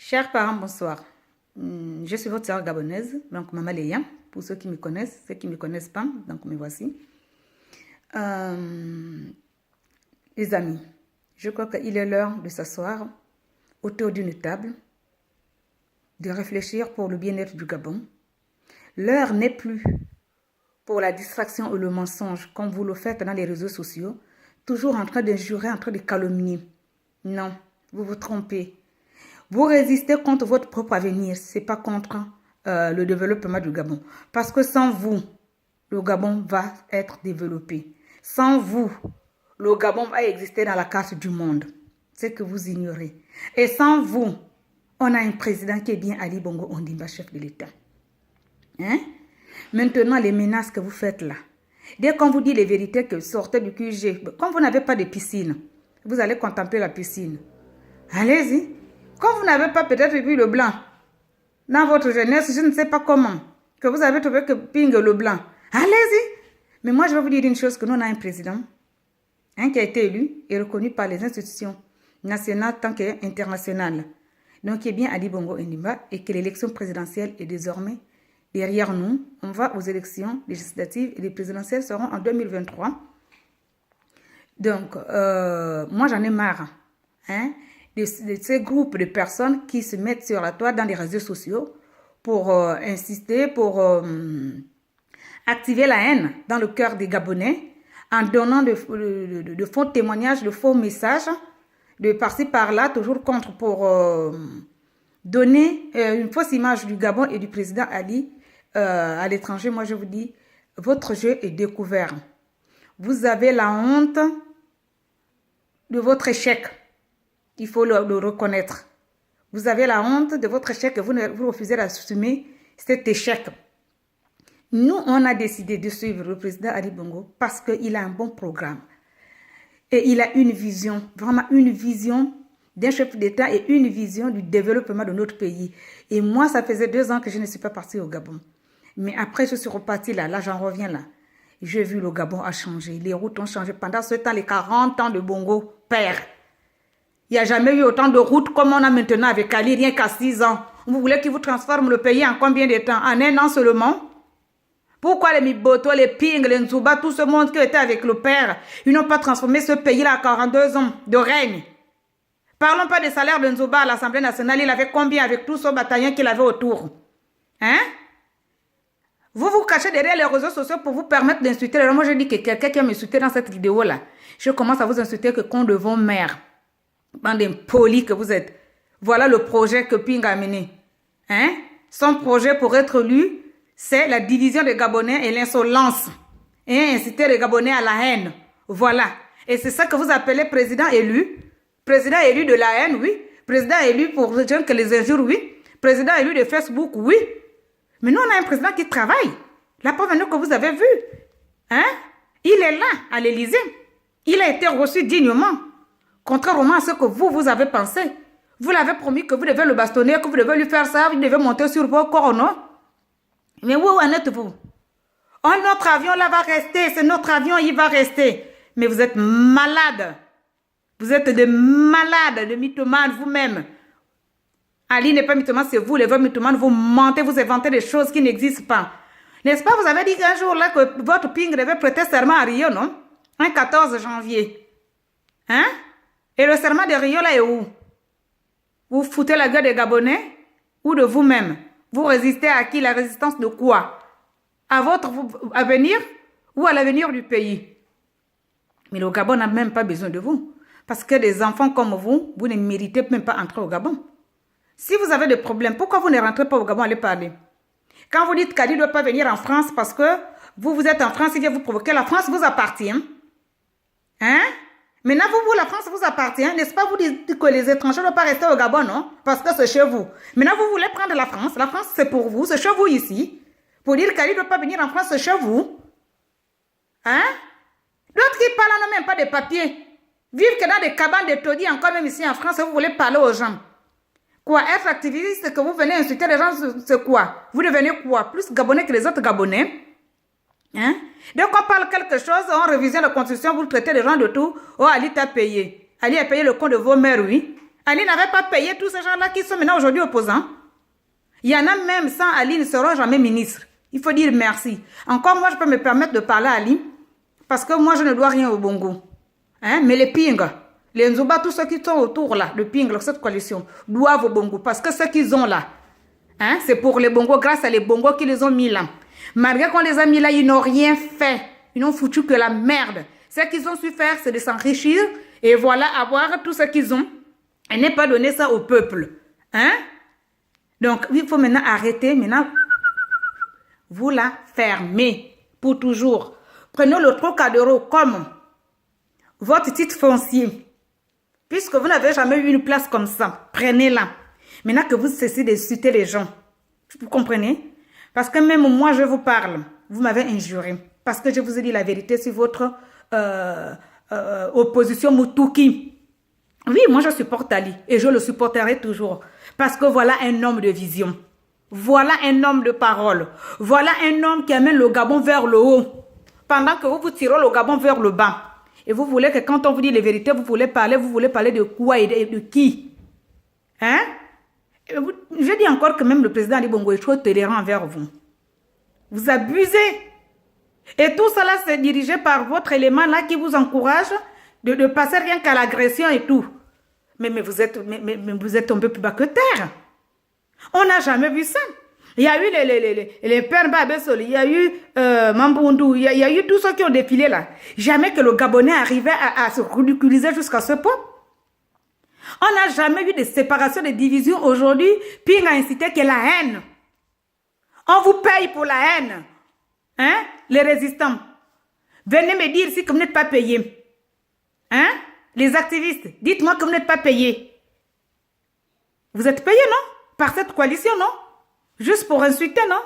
Chers parents, bonsoir. Je suis votre sœur gabonaise, donc Maman Léa, pour ceux qui me connaissent, ceux qui ne me connaissent pas, donc me voici. Les amis, je crois qu'il est l'heure de s'asseoir autour d'une table, de réfléchir pour le bien-être du Gabon. L'heure n'est plus pour la distraction ou le mensonge, comme vous le faites dans les réseaux sociaux, toujours en train d'injurer, en train de calomnier. Non, vous vous trompez. Vous résistez contre votre propre avenir, ce n'est pas contre le développement du Gabon. Parce que sans vous, le Gabon va être développé. Sans vous, le Gabon va exister dans la carte du monde. C'est que vous ignorez. Et sans vous, on a un président qui est bien Ali Bongo Ondimba, chef de l'État. Hein? Maintenant, les menaces que vous faites là, dès qu'on vous dit les vérités que sortez du QG, comme vous n'avez pas de piscine, vous allez contempler la piscine. Allez-y. Quand vous n'avez pas peut-être vu le blanc, dans votre jeunesse, je ne sais pas comment, que vous avez trouvé que pingue le blanc, allez-y. Mais moi, je vais vous dire une chose, que nous, on a un président qui a été élu et reconnu par les institutions nationales tant qu'internationales. Donc, qui est bien Ali Bongo Ondimba et que l'élection présidentielle est désormais derrière nous. On va aux élections législatives et les présidentielles seront en 2023. Donc, moi, j'en ai marre. De ces groupes de personnes qui se mettent sur la toile dans les réseaux sociaux pour insister, pour activer la haine dans le cœur des Gabonais en donnant de faux témoignages, de faux messages, de par-ci par-là, toujours contre pour donner une fausse image du Gabon et du président Ali à l'étranger. Moi, je vous dis, votre jeu est découvert. Vous avez la honte de votre échec. Il faut le reconnaître. Vous avez la honte de votre échec et vous refusez d'assumer cet échec. Nous, on a décidé de suivre le président Ali Bongo parce qu'il a un bon programme. Et il a une vision, vraiment une vision d'un chef d'État et une vision du développement de notre pays. Et moi, ça faisait 2 ans que je ne suis pas partie au Gabon. Mais après, je suis repartie là j'en reviens là. J'ai vu le Gabon a changé, les routes ont changé. Pendant ce temps, les 40 ans de Bongo, père. Il n'y a jamais eu autant de routes comme on a maintenant avec Ali, rien qu'à 6 ans. Vous voulez qu'il vous transforme le pays en combien de temps? En 1 an seulement? Pourquoi les Miboto, les Ping, les Nzuba, tout ce monde qui était avec le père, ils n'ont pas transformé ce pays-là à 42 ans de règne? Parlons pas des salaires de Nzuba à l'Assemblée nationale. Il avait combien avec tout ce bataillon qu'il avait autour? Hein? Vous vous cachez derrière les réseaux sociaux pour vous permettre d'insulter. Alors moi, je dis que quelqu'un qui a m'insulté dans cette vidéo-là, je commence à vous insulter que qu'on devant mère. Bande impolie que vous êtes. Voilà le projet que Ping a mené. Son projet pour être élu, c'est la division des Gabonais et l'insolence. Et inciter les Gabonais à la haine. Voilà. Et c'est ça que vous appelez président élu. Président élu de la haine, oui. Président élu pour les gens que les injures, oui. Président élu de Facebook, oui. Mais nous, on a un président qui travaille. La preuve que vous avez vu. Il est là, à l'Élysée. Il a été reçu dignement. Contrairement à ce que vous avez pensé. Vous l'avez promis que vous devez le bastonner, que vous devez lui faire ça, vous devez monter sur vos corps, non? Mais où en êtes-vous? Notre avion là va rester, c'est notre avion, il va rester. Mais vous êtes malade. Vous êtes des malades, des mythomanes vous-même. Ali n'est pas mythomane, c'est vous, les vrais mythomanes, vous mentez, vous inventez des choses qui n'existent pas. N'est-ce pas, vous avez dit qu'un jour là que votre Ping devait prêter serment à Rio, non? Un 14 janvier. Et le serment de Rio là est où? Vous foutez la gueule des Gabonais ou de vous-même? Vous résistez à qui? La résistance de quoi? À votre avenir ou à l'avenir du pays? Mais le Gabon n'a même pas besoin de vous. Parce que des enfants comme vous, vous ne méritez même pas entrer au Gabon. Si vous avez des problèmes, pourquoi vous ne rentrez pas au Gabon? Allez parler. Quand vous dites qu'Ali ne doit pas venir en France parce que vous êtes en France, il vient vous provoquer, la France vous appartient. Maintenant, vous, la France vous appartient, n'est-ce pas? Vous dites que les étrangers ne doivent pas rester au Gabon, non? Parce que c'est chez vous. Maintenant, vous voulez prendre la France. La France, c'est pour vous, c'est chez vous ici. Pour dire qu'Ali ne doit pas venir en France, c'est chez vous. D'autres qui parlent n'ont même pas de papiers. Vivent que dans des cabanes de taudis, encore même ici en France, vous voulez parler aux gens. Quoi? Être activiste, c'est que vous venez insulter les gens, c'est quoi? Vous devenez quoi? Plus Gabonais que les autres Gabonais? Donc on parle quelque chose, on révise la constitution, vous traitez les gens de tout. Oh, Ali t'a payé. Ali a payé le compte de vos mères, oui. Ali n'avait pas payé tous ces gens-là qui sont maintenant aujourd'hui opposants. Il y en a même sans Ali ne seront jamais ministres. Il faut dire merci. Encore moi, je peux me permettre de parler à Ali parce que moi, je ne dois rien au Bongo. Hein? Mais les Pinga, les Nzoba, tous ceux qui sont autour là, de Pinga, cette coalition, doivent au Bongo parce que ce qu'ils ont là, hein, c'est pour les Bongos, grâce à les Bongos qui les ont mis là. Malgré qu'on les a mis là, ils n'ont rien fait. Ils n'ont foutu que la merde. Ce qu'ils ont su faire, c'est de s'enrichir et voilà, avoir tout ce qu'ils ont et ne pas donner ça au peuple. Hein? Donc, il faut maintenant arrêter. Maintenant, vous la fermez pour toujours. Prenez le Trocadéro comme votre titre foncier. Puisque vous n'avez jamais eu une place comme ça, prenez-la. Maintenant que vous cessez d'insulter les gens. Vous comprenez? Parce que même moi, je vous parle. Vous m'avez injuré. Parce que je vous ai dit la vérité sur votre opposition Moutouki. Oui, moi je supporte Ali. Et je le supporterai toujours. Parce que voilà un homme de vision. Voilà un homme de parole. Voilà un homme qui amène le Gabon vers le haut. Pendant que vous tirez le Gabon vers le bas. Et vous voulez que quand on vous dit les vérités, vous voulez parler de quoi et de qui? Hein? Je dis encore que même le président Ali Bongo est trop tolérant envers vous. Vous abusez. Et tout cela, c'est dirigé par votre élément là qui vous encourage de passer rien qu'à l'agression et tout. Mais vous êtes tombé plus bas que terre. On n'a jamais vu ça. Il y a eu les pères Babesol, il y a eu Mamboundou, il y a eu tous ceux qui ont défilé là. Jamais que le Gabonais arrivait à se ridiculiser jusqu'à ce point. On n'a jamais vu de séparation, de division aujourd'hui. Puis il a incité que la haine. On vous paye pour la haine. Hein? Les résistants. Venez me dire si vous n'êtes pas payés. Hein? Les activistes, dites-moi que vous n'êtes pas payés. Vous êtes payés, non? Par cette coalition, non? Juste pour insulter, non?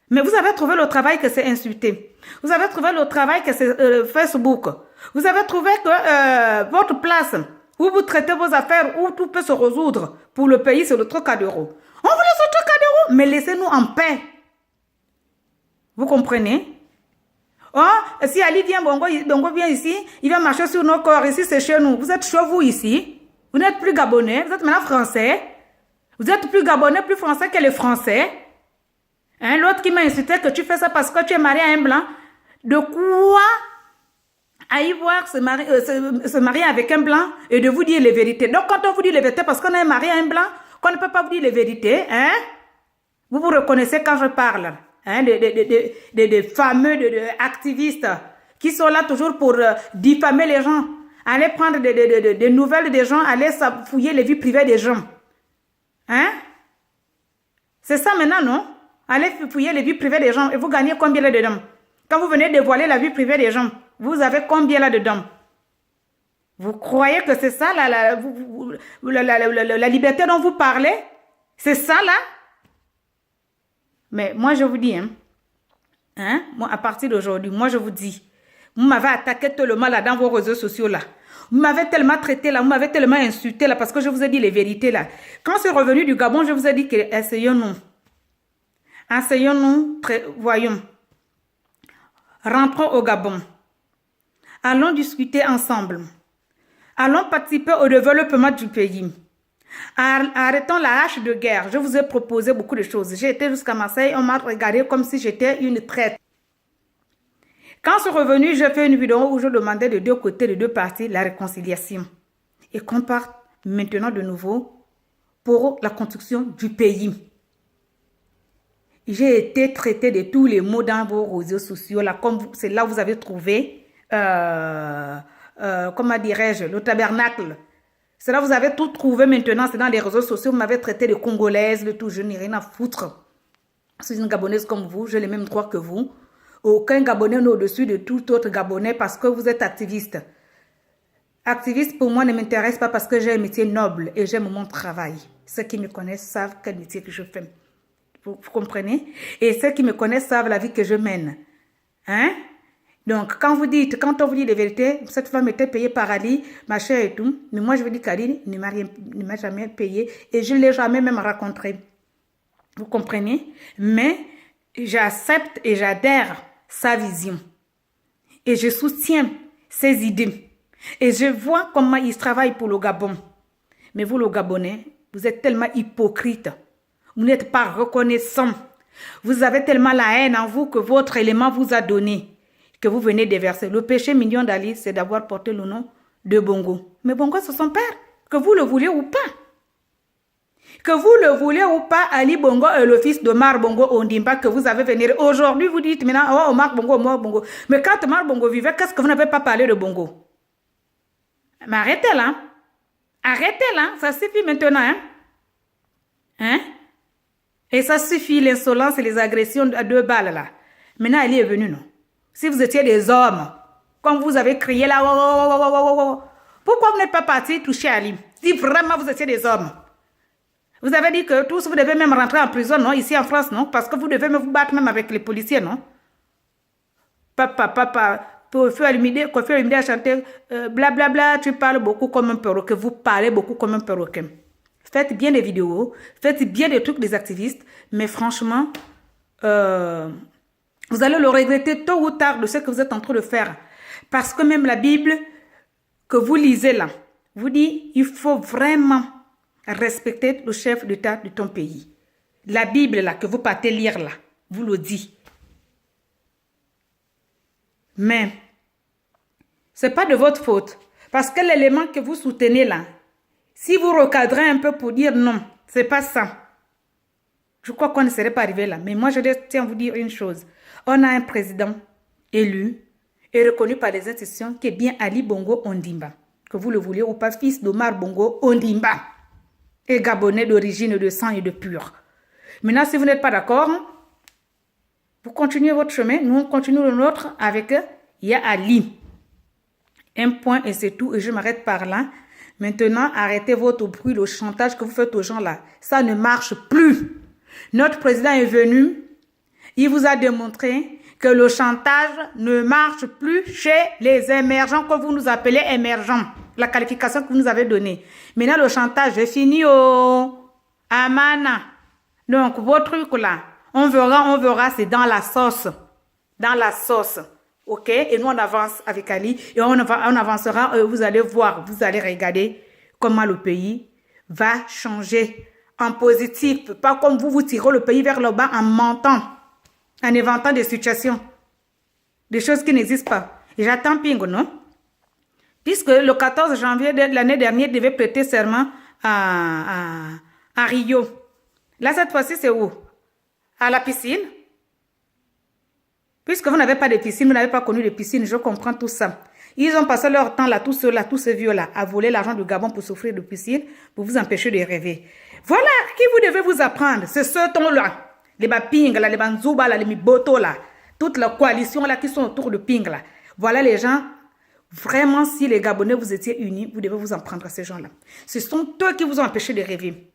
Mais vous avez trouvé le travail que c'est insulter. Vous avez trouvé le travail que c'est Facebook. Vous avez trouvé que votre place où vous traitez vos affaires, où tout peut se résoudre pour le pays, c'est le Trocadéro. On vous laisse au Trocadéro, mais laissez-nous en paix. Vous comprenez? Oh, si Ali vient, Bongo vient ici, il va marcher sur nos corps. Ici, c'est chez nous. Vous êtes chez vous ici. Vous n'êtes plus Gabonais. Vous êtes maintenant Français. Vous êtes plus Gabonais, plus Français que les Français. Hein, l'autre qui m'a insulté que tu fais ça parce que tu es marié à un blanc. De quoi à y voir se marier avec un blanc et de vous dire les vérités. Donc, quand on vous dit les vérités parce qu'on est marié à un blanc, qu'on ne peut pas vous dire les vérités, hein, vous vous reconnaissez quand je parle. Hein, des fameux activistes qui sont là toujours pour diffamer les gens, aller prendre des nouvelles des gens, aller fouiller les vies privées des gens. Hein? C'est ça maintenant, non? Allez fouiller les vies privées des gens et vous gagnez combien là-dedans? Quand vous venez dévoiler la vie privée des gens, vous avez combien là-dedans? Vous croyez que c'est ça la liberté dont vous parlez? C'est ça là? Mais moi, je vous dis, moi, à partir d'aujourd'hui, moi, je vous dis, vous m'avez attaqué tellement là dans vos réseaux sociaux là. Vous m'avez tellement traité là, vous m'avez tellement insulté là parce que je vous ai dit les vérités là. Quand c'est revenu du Gabon, je vous ai dit que essayons-nous. Asseyons-nous, voyons. Rentrons au Gabon. Allons discuter ensemble. Allons participer au développement du pays. Arrêtons la hache de guerre. Je vous ai proposé beaucoup de choses. J'ai été jusqu'à Marseille, on m'a regardé comme si j'étais une traite. Quand je suis revenue, j'ai fait une vidéo où je demandais de deux côtés, de deux parties, la réconciliation. Et qu'on parte maintenant de nouveau pour la construction du pays. J'ai été traitée de tous les mots dans vos réseaux sociaux. Là, comme c'est là où vous avez trouvé, comment dirais-je, le tabernacle. C'est là où vous avez tout trouvé maintenant. C'est dans les réseaux sociaux. Vous m'avez traité de Congolaise, de tout. Je n'ai rien à foutre. Je suis une Gabonaise comme vous. J'ai les mêmes droits que vous. Aucun Gabonais n'est au-dessus de tout autre Gabonais parce que vous êtes activiste. Activiste, pour moi, ne m'intéresse pas parce que j'ai un métier noble et j'aime mon travail. Ceux qui me connaissent savent quel métier que je fais. Vous comprenez? Et ceux qui me connaissent savent la vie que je mène. Hein? Donc, quand on vous dit les vérités, cette femme était payée par Ali, ma chère et tout. Mais moi, je vous dis qu'Ali ne m'a jamais payé et je ne l'ai jamais même rencontré. Vous comprenez? Mais j'accepte et j'adhère sa vision. Et je soutiens ses idées. Et je vois comment il travaille pour le Gabon. Mais vous, le Gabonais, vous êtes tellement hypocrite. Vous n'êtes pas reconnaissant. Vous avez tellement la haine en vous que votre élément vous a donné, que vous venez déverser. Le péché mignon d'Ali, c'est d'avoir porté le nom de Bongo. Mais Bongo, c'est son père, que vous le vouliez ou pas. Que vous le voulez ou pas, Ali Bongo est le fils de Omar Bongo Ondimba que vous avez vénéré. Aujourd'hui, vous dites maintenant, oh, Omar Bongo, Omar Bongo. Mais quand Omar Bongo vivait, qu'est-ce que vous n'avez pas parlé de Bongo? Mais arrêtez là. Arrêtez là. Ça suffit maintenant. Hein? Hein? Et ça suffit l'insolence et les agressions à 2 balles là. Maintenant, Ali est venu, non? Si vous étiez des hommes, comme vous avez crié là, pourquoi vous n'êtes pas parti toucher Ali? Si vraiment vous étiez des hommes. Vous avez dit que tous, vous devez même rentrer en prison, non? Ici en France, non? Parce que vous devez même vous battre même avec les policiers, non? Papa, Kofi Olomide a chanté blablabla, tu parles beaucoup comme un perroquet, vous parlez beaucoup comme un perroquet. Faites bien des vidéos, faites bien des trucs des activistes, mais franchement, vous allez le regretter tôt ou tard de ce que vous êtes en train de faire. Parce que même la Bible que vous lisez là, vous dit, il faut vraiment respecter le chef d'État de ton pays. La Bible là, que vous partez lire là, vous le dit. Mais, ce n'est pas de votre faute. Parce que l'élément que vous soutenez là, si vous recadrez un peu pour dire non, ce n'est pas ça. Je crois qu'on ne serait pas arrivé là. Mais moi, je tiens à vous dire une chose. On a un président élu et reconnu par les institutions qui est bien Ali Bongo Ondimba. Que vous le vouliez ou pas, fils d'Omar Bongo Ondimba. Et Gabonais d'origine, de sang et de pur. Maintenant, si vous n'êtes pas d'accord, vous continuez votre chemin. Nous, on continue le nôtre avec Ya Ali. Un point et c'est tout. Et je m'arrête par là. Maintenant, arrêtez votre bruit, le chantage que vous faites aux gens là. Ça ne marche plus. Notre président est venu. Il vous a démontré que le chantage ne marche plus chez les émergents que vous nous appelez émergents. La qualification que vous nous avez donnée. Maintenant, le chantage est fini au Amana. Donc, vos trucs là, on verra, c'est dans la sauce. Dans la sauce. OK? Et nous, on avance avec Ali. Et on avancera. Vous allez voir, vous allez regarder comment le pays va changer en positif. Pas comme vous tirez le pays vers le bas en mentant, en inventant des situations. Des choses qui n'existent pas. Et j'attends Pingo, non? Puisque le 14 janvier de l'année dernière, il devait prêter serment à Rio. Là, cette fois-ci, c'est où? À la piscine. Puisque vous n'avez pas de piscine, vous n'avez pas connu de piscine, je comprends tout ça. Ils ont passé leur temps là, tous ceux-là, tous ces vieux-là, à voler l'argent du Gabon pour s'offrir de piscine, pour vous empêcher de rêver. Voilà qui vous devez vous apprendre. C'est ce ton-là. Les Baping, là, les Banzouba, là, les Miboto, là. Toute la coalition là qui sont autour de Ping, là. Voilà les gens. Vraiment, si les Gabonais vous étiez unis, vous devez vous en prendre à ces gens-là. Ce sont eux qui vous ont empêché de rêver.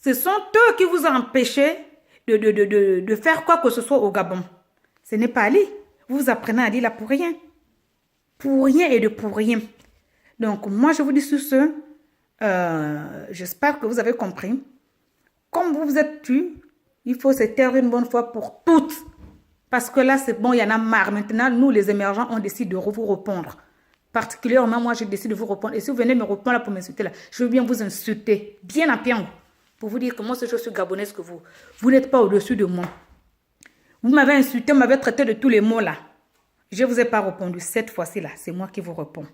Ce sont eux qui vous ont empêché de faire quoi que ce soit au Gabon. Ce n'est pas Ali. Vous vous apprenez à dire là pour rien. Pour rien et de pour rien. Donc, moi, je vous dis sur ce, j'espère que vous avez compris. Comme vous vous êtes tués, il faut se taire une bonne fois pour toutes. Parce que là, c'est bon, il y en a marre. Maintenant, nous, les émergents, on décide de vous répondre. Particulièrement, moi, je décide de vous répondre. Et si vous venez me répondre là pour m'insulter, là, je veux bien vous insulter. Bien à pied. Pour vous dire que moi, je suis gabonaise que vous. Vous n'êtes pas au-dessus de moi. Vous m'avez insulté, vous m'avez traité de tous les mots là. Je ne vous ai pas répondu. Cette fois-ci là, c'est moi qui vous réponds.